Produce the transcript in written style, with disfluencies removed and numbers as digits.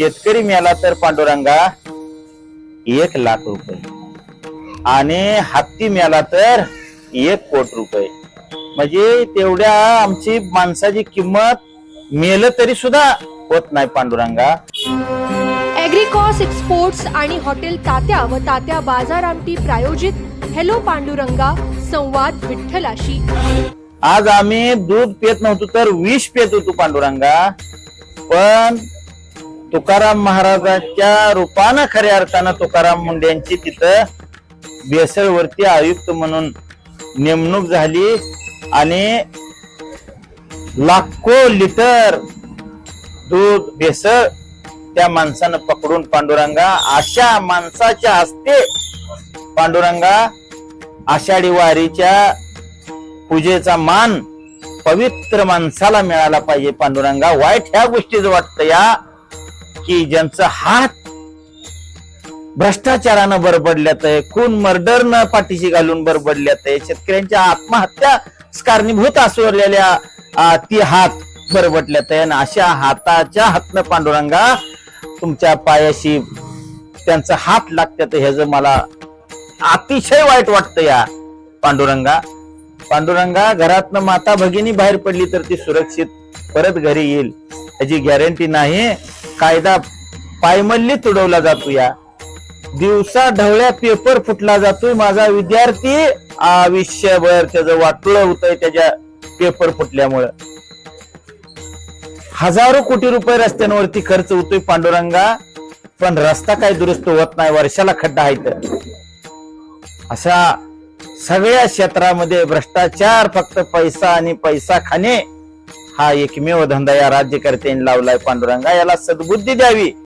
शेतकरी मेला तर पांडुरंगा 1,00,000 रुपये आणि हत्ती मेला तर 1,00,00,000 रुपये. म्हणजे तेवढ्या आमची माणसाची किंमत मेलं तरी सुद्धा होत नाही पांडुरंगा. ॲग्रिकॉस एक्सपोर्ट्स आणि हॉटेल तात्या व तात्या बाजार आमटी प्रायोजित हेलो पांडुरंगा संवाद विठ्ठलाशी. आज आम्ही दूध पेत नव्हतो तर विष पेत होतो पांडुरंगा. पण तुकाराम महाराजांच्या रूपानं खऱ्या अर्थानं तुकाराम मुंडेंची तिथं भेसळवरती आयुक्त म्हणून नेमणूक झाली आणि लाखो लिटर दूध भेसळ त्या माणसानं पकडून पांडुरंगा अशा माणसाच्या हस्ते पांडुरंगा आषाढी वारीच्या पूजेचा मान पवित्र माणसाला मिळाला पाहिजे पांडुरंगा. वाईट ह्या गोष्टीच वाटतं या की ज्यांचं हात भ्रष्टाचारानं बरबडल्यात आहे, खून मर्डरनं पाठीशी घालून बरबडल्यात आहे, शेतकऱ्यांच्या आत्महत्या कारणीभूत असलेल्या ती हात बरबडल्यात आहे. आणि अशा हाताच्या हातनं पांडुरंगा तुमच्या पायाशी त्यांचा हात लागतात ह्याच मला अतिशय वाईट वाटतं या पांडुरंगा. पांडुरंगा घरातनं माता भगिनी बाहेर पडली तर ती सुरक्षित परत घरी येईल याची गॅरंटी नाही. कायदा पायमल्ली तुडवला जातो या दिवसा ढवळ्या पेपर फुटला जातोय. माझा विद्यार्थी आयुष्यभर त्याचं वाटलं होतंय त्याच्या पेपर फुटल्यामुळं. हजारो कोटी रुपये रस्त्यांवरती खर्च होतोय पांडुरंगा, पण रस्ता काही दुरुस्त होत नाही, वर्षाला खड्डा आहे. अशा सगळ्या क्षेत्रामध्ये भ्रष्टाचार, फक्त पैसा आणि पैसा खाणे हा एकमेव धंदा या राज्यकर्त्यांनी लावलाय पांडुरंगा. याला सद्बुद्धी द्यावी.